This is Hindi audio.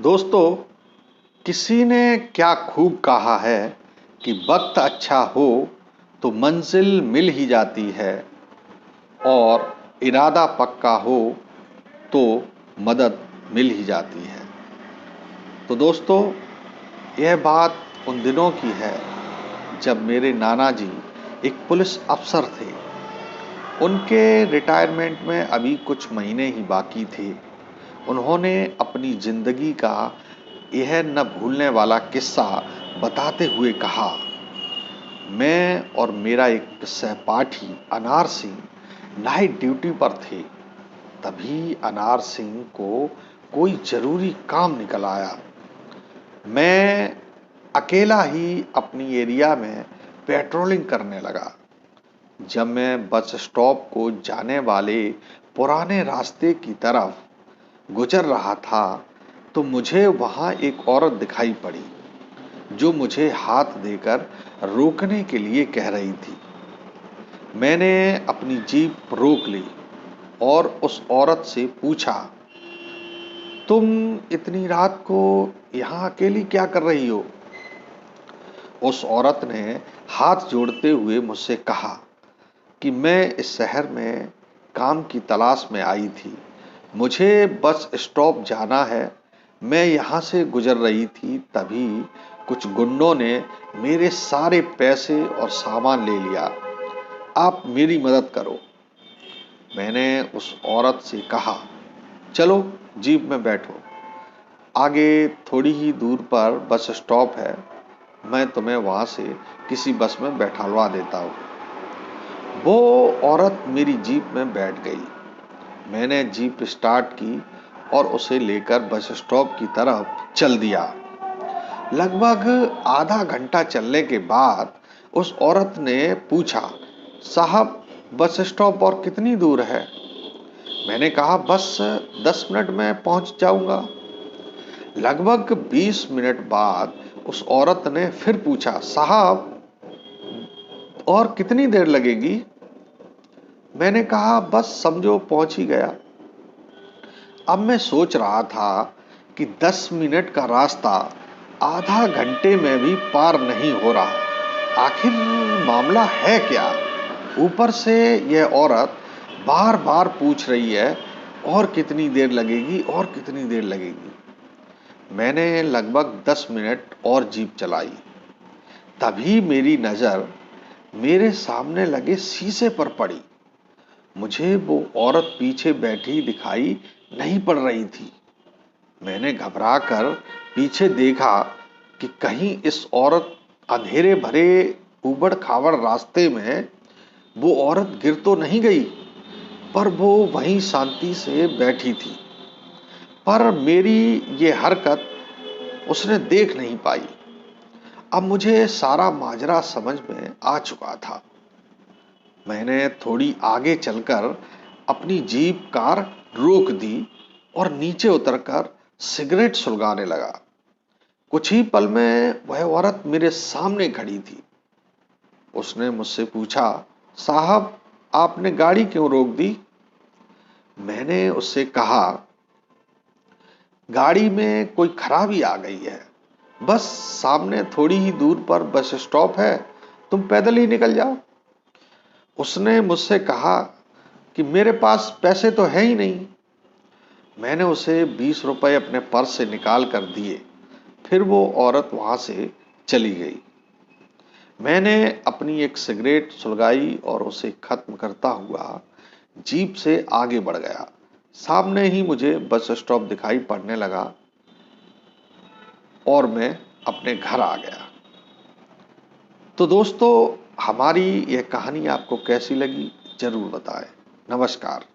दोस्तों, किसी ने क्या खूब कहा है कि वक्त अच्छा हो तो मंजिल मिल ही जाती है और इरादा पक्का हो तो मदद मिल ही जाती है। तो दोस्तों, यह बात उन दिनों की है जब मेरे नाना जी एक पुलिस अफसर थे। उनके रिटायरमेंट में अभी कुछ महीने ही बाकी थे। उन्होंने अपनी जिंदगी का यह न भूलने वाला किस्सा बताते हुए कहा, मैं और मेरा एक सहपाठी अनार सिंह नाइट ड्यूटी पर थे। तभी अनार सिंह को कोई जरूरी काम निकल आया। मैं अकेला ही अपनी एरिया में पेट्रोलिंग करने लगा। जब मैं बस स्टॉप को जाने वाले पुराने रास्ते की तरफ गुजर रहा था तो मुझे वहां एक औरत दिखाई पड़ी जो मुझे हाथ देकर रोकने के लिए कह रही थी। मैंने अपनी जीप रोक ली और उस औरत से पूछा, तुम इतनी रात को यहाँ अकेली क्या कर रही हो? उस औरत ने हाथ जोड़ते हुए मुझसे कहा कि मैं इस शहर में काम की तलाश में आई थी। मुझे बस स्टॉप जाना है। मैं यहाँ से गुजर रही थी, तभी कुछ गुंडों ने मेरे सारे पैसे और सामान ले लिया। आप मेरी मदद करो। मैंने उस औरत से कहा, चलो जीप में बैठो। आगे थोड़ी ही दूर पर बस स्टॉप है। मैं तुम्हें वहाँ से किसी बस में बैठालवा देता हूँ। वो औरत मेरी जीप में बैठ गई। मैंने जीप स्टार्ट की और उसे लेकर बस स्टॉप की तरफ चल दिया। लगभग आधा घंटा चलने के बाद उस औरत ने पूछा, साहब बस स्टॉप और कितनी दूर है? मैंने कहा, बस 10 मिनट में पहुंच जाऊंगा। लगभग 20 मिनट बाद उस औरत ने फिर पूछा, साहब और कितनी देर लगेगी? मैंने कहा, बस समझो पहुंच ही गया। अब मैं सोच रहा था कि 10 मिनट का रास्ता आधा घंटे में भी पार नहीं हो रहा। आखिर मामला है क्या? ऊपर से यह औरत बार बार पूछ रही है, और कितनी देर लगेगी और कितनी देर लगेगी। मैंने लगभग 10 मिनट और जीप चलाई। तभी मेरी नजर मेरे सामने लगे शीशे पर पड़ी। मुझे वो औरत पीछे बैठी दिखाई नहीं पड़ रही थी। मैंने घबरा कर पीछे देखा कि कहीं इस औरत अंधेरे भरे ऊबड़ खाबड़ रास्ते में वो औरत गिर तो नहीं गई, पर वो वहीं शांति से बैठी थी। पर मेरी ये हरकत उसने देख नहीं पाई। अब मुझे सारा माजरा समझ में आ चुका था। मैंने थोड़ी आगे चलकर अपनी जीप कार रोक दी और नीचे उतरकर सिगरेट सुलगाने लगा। कुछ ही पल में वह औरत मेरे सामने खड़ी थी। उसने मुझसे पूछा, साहब आपने गाड़ी क्यों रोक दी? मैंने उससे कहा, गाड़ी में कोई खराबी आ गई है। बस सामने थोड़ी ही दूर पर बस स्टॉप है, तुम पैदल ही निकल जाओ। उसने मुझसे कहा कि मेरे पास पैसे तो है ही नहीं। मैंने उसे 20 रुपए अपने पर्स से निकाल कर दिए। फिर वो औरत वहां से चली गई। मैंने अपनी एक सिगरेट सुलगाई और उसे खत्म करता हुआ जीप से आगे बढ़ गया। सामने ही मुझे बस स्टॉप दिखाई पड़ने लगा और मैं अपने घर आ गया। तो दोस्तों, हमारी यह कहानी आपको कैसी लगी जरूर बताएं। नमस्कार।